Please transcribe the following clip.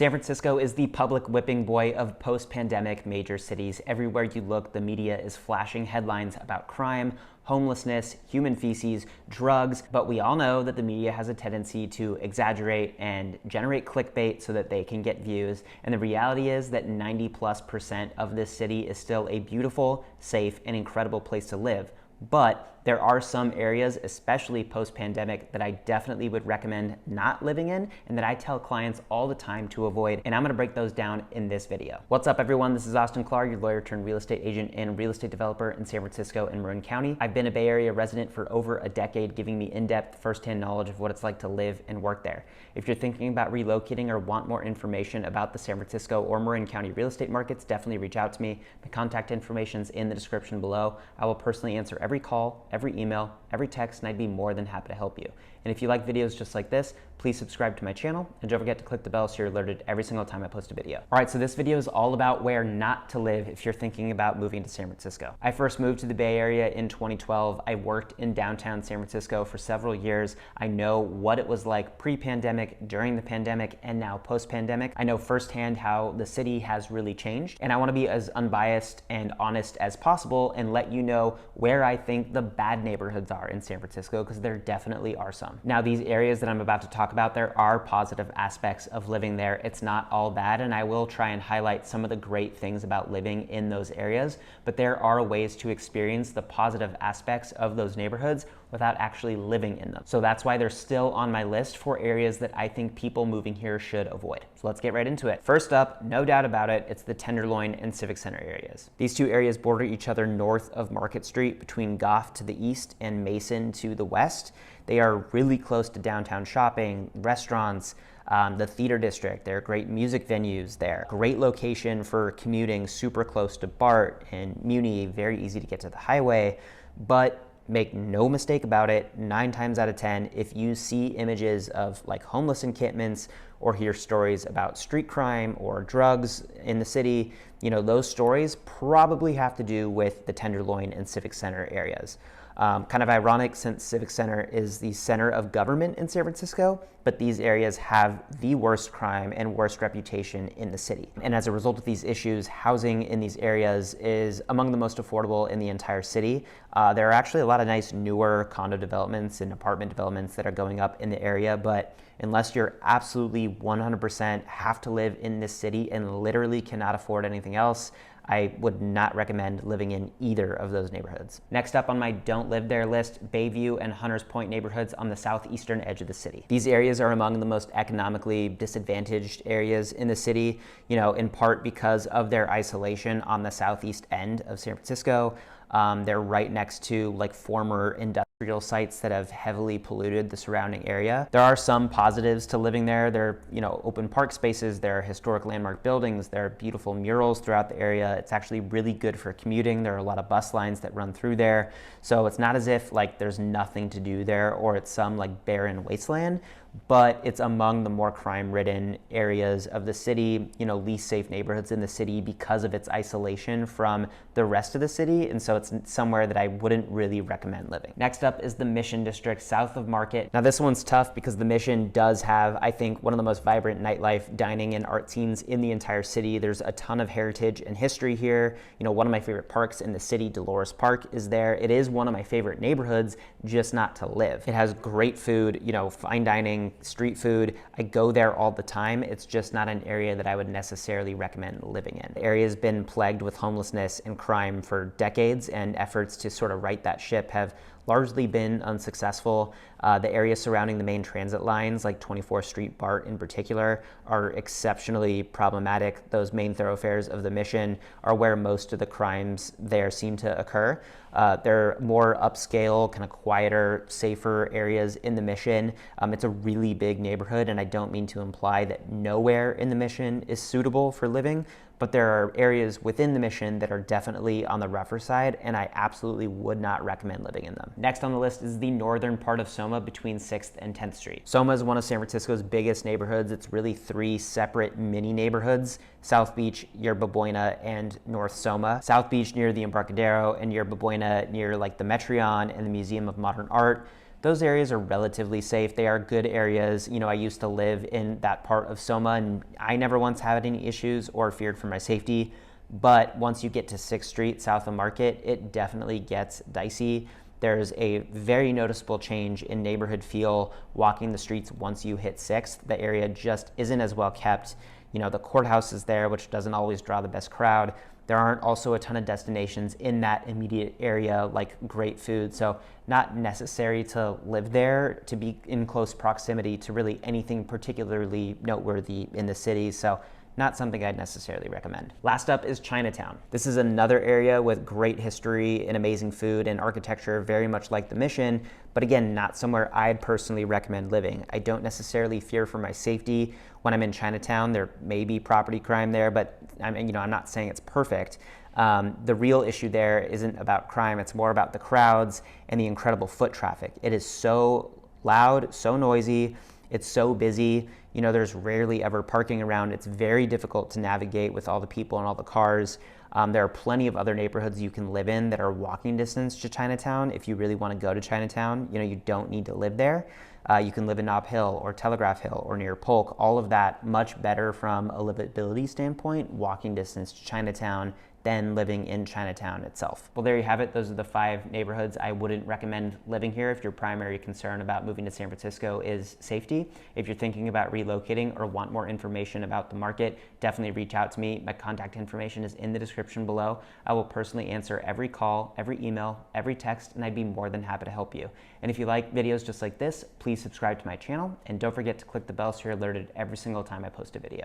San Francisco is the public whipping boy of post-pandemic major cities. Everywhere you look, the media is flashing headlines about crime, homelessness, human feces, drugs, but we all know that the media has a tendency to exaggerate and generate clickbait so that they can get views. And the reality is that 90+% of this city is still a beautiful, safe, and incredible place to live. But there are some areas, especially post-pandemic, that I definitely would recommend not living in and that I tell clients all the time to avoid, and I'm gonna break those down in this video. What's up, everyone? This is Austin Clark, your lawyer turned real estate agent and real estate developer in San Francisco and Marin County. I've been a Bay Area resident for over a decade, giving me in-depth, firsthand knowledge of what it's like to live and work there. If you're thinking about relocating or want more information about the San Francisco or Marin County real estate markets, definitely reach out to me. My contact information is in the description below. I will personally answer every call, every email, every text, and I'd be more than happy to help you. And if you like videos just like this, please subscribe to my channel and don't forget to click the bell so you're alerted every single time I post a video. All right, so this video is all about where not to live if you're thinking about moving to San Francisco. I first moved to the Bay Area in 2012. I worked in downtown San Francisco for several years. I know what it was like pre-pandemic, during the pandemic, and now post-pandemic. I know firsthand how the city has really changed, and I want to be as unbiased and honest as possible and let you know where I think the bad neighborhoods are in San Francisco, because there definitely are some. Now, these areas that I'm about to talk about, there are positive aspects of living there. It's not all bad, and I will try and highlight some of the great things about living in those areas, but there are ways to experience the positive aspects of those neighborhoods without actually living in them. So that's why they're still on my list for areas that I think people moving here should avoid. So let's get right into it. First up, no doubt about it, it's the Tenderloin and Civic Center areas. These two areas border each other north of Market Street, between Goff to the east and Mason to the west. They are really close to downtown shopping, restaurants, the theater district. There are great music venues there. Great location for commuting, super close to BART and Muni, very easy to get to the highway. But make no mistake about it, 9 times out of 10, if you see images of like homeless encampments or hear stories about street crime or drugs in the city, you know, those stories probably have to do with the Tenderloin and Civic Center areas. Kind of ironic, since Civic Center is the center of government in San Francisco, but these areas have the worst crime and worst reputation in the city. And as a result of these issues, housing in these areas is among the most affordable in the entire city. There are actually a lot of nice newer condo developments and apartment developments that are going up in the area, but unless you're absolutely 100% have to live in this city and literally cannot afford anything else, I would not recommend living in either of those neighborhoods. Next up on my don't live there list, Bayview and Hunters Point neighborhoods on the southeastern edge of the city. These areas are among the most economically disadvantaged areas in the city, you know, in part because of their isolation on the southeast end of San Francisco. They're right next to like former industrial sites that have heavily polluted the surrounding area. There are some positives to living there. There are, you know, open park spaces, there are historic landmark buildings, there are beautiful murals throughout the area. It's actually really good for commuting. There are a lot of bus lines that run through there. So it's not as if like there's nothing to do there or it's some like barren wasteland, but it's among the more crime-ridden areas of the city, you know, least safe neighborhoods in the city because of its isolation from the rest of the city, and so it's somewhere that I wouldn't really recommend living. Next up is the Mission District south of Market. Now this one's tough because the Mission does have, I think, one of the most vibrant nightlife, dining, and art scenes in the entire city. There's a ton of heritage and history here. You know, one of my favorite parks in the city, Dolores Park, is there. It is one of my favorite neighborhoods, just not to live. It has great food, you know, fine dining, street food. I go there all the time. It's just not an area that I would necessarily recommend living in. The area has been plagued with homelessness and crime for decades, and efforts to sort of right that ship have largely been unsuccessful. The area surrounding the main transit lines, like 24th Street BART in particular, are exceptionally problematic. Those main thoroughfares of the Mission are where most of the crimes there seem to occur. They're more upscale, kind of quieter, safer areas in the Mission. It's a really big neighborhood, and I don't mean to imply that nowhere in the Mission is suitable for living, but there are areas within the Mission that are definitely on the rougher side, and I absolutely would not recommend living in them. Next on the list is the northern part of SOMA between 6th and 10th Street. SOMA is one of San Francisco's biggest neighborhoods. It's really 3 separate mini neighborhoods: South Beach, Yerba Buena, and North SOMA. South Beach near the Embarcadero, and Yerba Buena near like the Metreon and the Museum of Modern Art. those areas are relatively safe. They are good areas. You know, I used to live in that part of SOMA, and I never once had any issues or feared for my safety. But once you get to 6th Street south of Market, it definitely gets dicey. There's a very noticeable change in neighborhood feel walking the streets once you hit 6th. The area just isn't as well kept. You know, the courthouse is there, which doesn't always draw the best crowd. There aren't also a ton of destinations in that immediate area, like great food. So not necessary to live there to be in close proximity to really anything particularly noteworthy in the city. So not something I'd necessarily recommend. Last up is Chinatown. This is another area with great history and amazing food and architecture, very much like the Mission, but again, not somewhere I'd personally recommend living. I don't necessarily fear for my safety when I'm in Chinatown. There may be property crime there, but I'm not saying it's perfect. The real issue there isn't about crime, it's more about the crowds and the incredible foot traffic. It is so loud, so noisy, it's so busy. You know, there's rarely ever parking around. It's very difficult to navigate with all the people and all the cars. There are plenty of other neighborhoods you can live in that are walking distance to Chinatown. If you really want to go to Chinatown, you know, you don't need to live there. You can live in Nob Hill or Telegraph Hill or near Polk. All of that much better from a livability standpoint, walking distance to Chinatown than living in Chinatown itself. Well, there you have it. Those are the 5 neighborhoods I wouldn't recommend living here if your primary concern about moving to San Francisco is safety. If you're thinking about relocating or want more information about the market, definitely reach out to me. My contact information is in the description below. I will personally answer every call, every email, every text, and I'd be more than happy to help you. And if you like videos just like this, please subscribe to my channel, and don't forget to click the bell so you're alerted every single time I post a video.